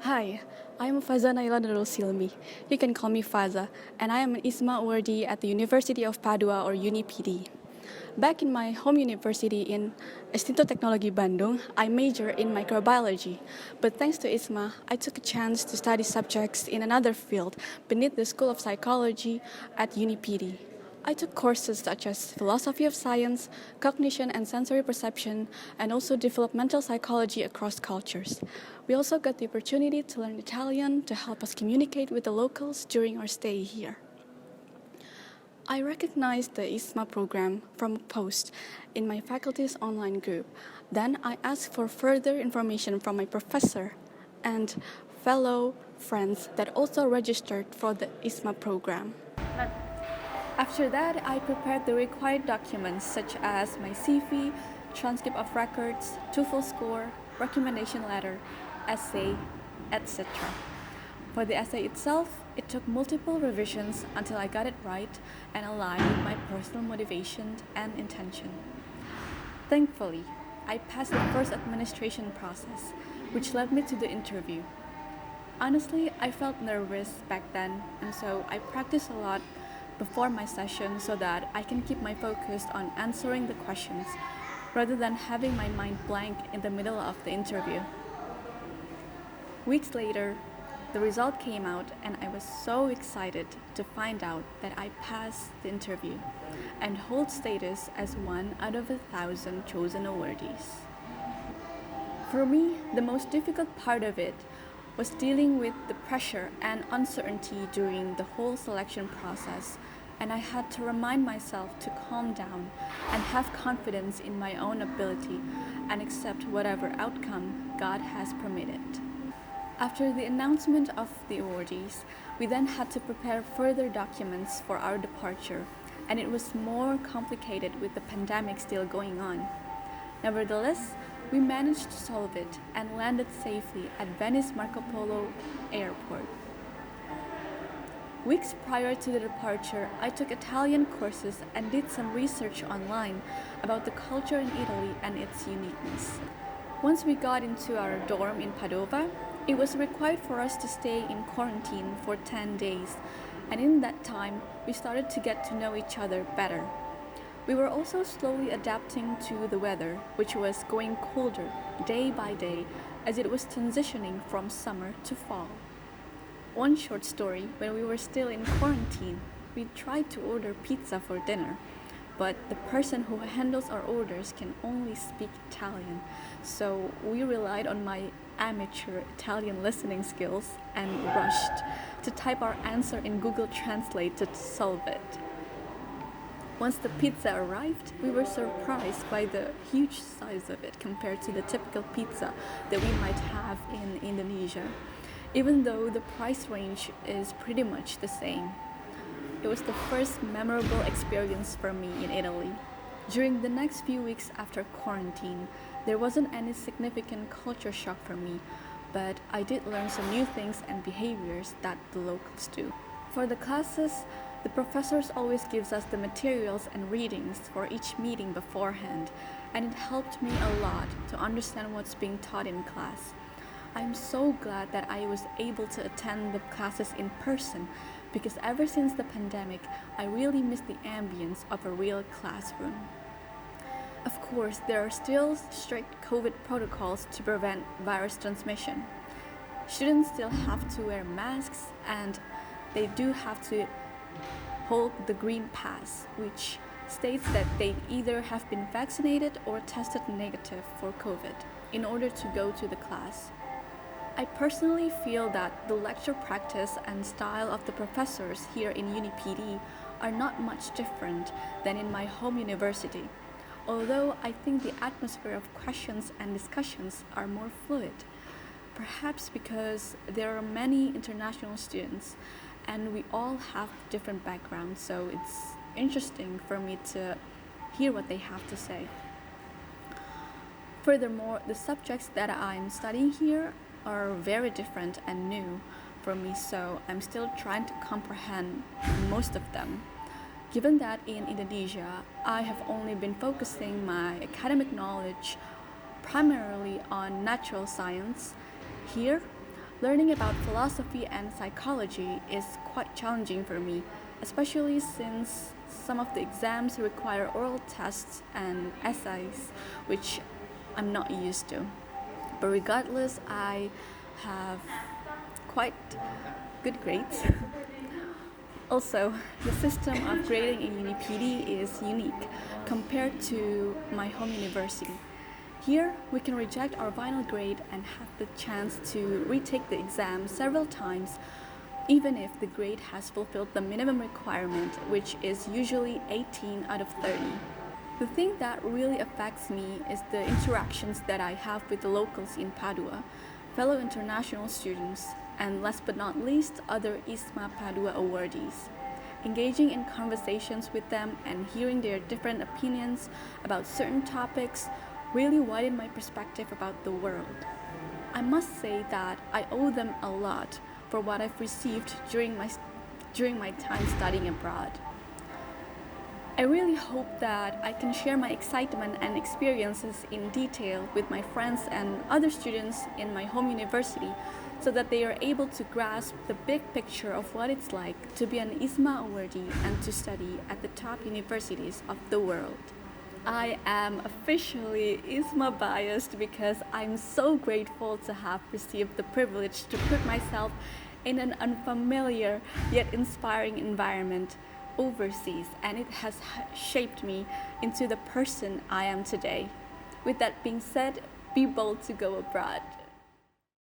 Hi, I am Faza and I. You can call me Faza, and I am an IISMA awardee at the University of Padua or UniPD. Back in my home university in Institut Teknologi Bandung, I majored in microbiology, but thanks to IISMA, I took a chance to study subjects in another field beneath the School of Psychology at UniPD. I took courses such as philosophy of science, cognition and sensory perception, and also developmental psychology across cultures. We also got the opportunity to learn Italian to help us communicate with the locals during our stay here. I recognized the IISMA program from a post in my faculty's online group. Then I asked for further information from my professor and fellow friends that also registered for the IISMA program. After that, I prepared the required documents such as my CV, transcript of records, TOEFL score, recommendation letter, essay, etc. For the essay itself, it took multiple revisions until I got it right and aligned with my personal motivation and intention. Thankfully, I passed the first administration process, which led me to the interview. Honestly, I felt nervous back then, and so I practiced a lot before my session so that I can keep my focus on answering the questions rather than having my mind blank in the middle of the interview. Weeks later, the result came out and I was so excited to find out that I passed the interview and hold status as one out of 1,000 chosen awardees. For me, the most difficult part of it was dealing with the pressure and uncertainty during the whole selection process, and I had to remind myself to calm down and have confidence in my own ability and accept whatever outcome God has permitted. After the announcement of the awardees, we then had to prepare further documents for our departure, and it was more complicated with the pandemic still going on. Nevertheless, we managed to solve it and landed safely at Venice Marco Polo Airport. Weeks prior to the departure, I took Italian courses and did some research online about the culture in Italy and its uniqueness. Once we got into our dorm in Padua, it was required for us to stay in quarantine for 10 days, and in that time, we started to get to know each other better. We were also slowly adapting to the weather, which was going colder day by day as it was transitioning from summer to fall. One short story, when we were still in quarantine, we tried to order pizza for dinner, but the person who handles our orders can only speak Italian, so we relied on my amateur Italian listening skills and rushed to type our answer in Google Translate to solve it. Once the pizza arrived, we were surprised by the huge size of it compared to the typical pizza that we might have in Indonesia, even though the price range is pretty much the same. It was the first memorable experience for me in Italy. During the next few weeks after quarantine, there wasn't any significant culture shock for me, but I did learn some new things and behaviors that the locals do. For the classes, the professors always gives us the materials and readings for each meeting beforehand, and it helped me a lot to understand what's being taught in class. I'm so glad that I was able to attend the classes in person because ever since the pandemic, I really miss the ambience of a real classroom. Of course, there are still strict COVID protocols to prevent virus transmission. Students still have to wear masks and they do have to hold the green pass, which states that they either have been vaccinated or tested negative for COVID in order to go to the class. I personally feel that the lecture practice and style of the professors here in UniPD are not much different than in my home university, although I think the atmosphere of questions and discussions are more fluid, perhaps because there are many international students and we all have different backgrounds, so it's interesting for me to hear what they have to say. Furthermore, the subjects that I'm studying here are very different and new for me, so I'm still trying to comprehend most of them. Given that in Indonesia, I have only been focusing my academic knowledge primarily on natural science, here Learning about philosophy and psychology is quite challenging for me, especially since some of the exams require oral tests and essays, which I'm not used to. But regardless, I have quite good grades. Also, the system of grading in UniPD is unique compared to my home university. Here, we can reject our final grade and have the chance to retake the exam several times, even if the grade has fulfilled the minimum requirement, which is usually 18 out of 30. The thing that really affects me is the interactions that I have with the locals in Padua, fellow international students, and last but not least, other IISMA Padua awardees. Engaging in conversations with them and hearing their different opinions about certain topics really widened my perspective about the world. I must say that I owe them a lot for what I've received during my time studying abroad. I really hope that I can share my excitement and experiences in detail with my friends and other students in my home university so that they are able to grasp the big picture of what it's like to be an IISMA awardee and to study at the top universities of the world. I am officially IISMA biased because I'm so grateful to have received the privilege to put myself in an unfamiliar yet inspiring environment overseas, and it has shaped me into the person I am today. With that being said, be bold to go abroad.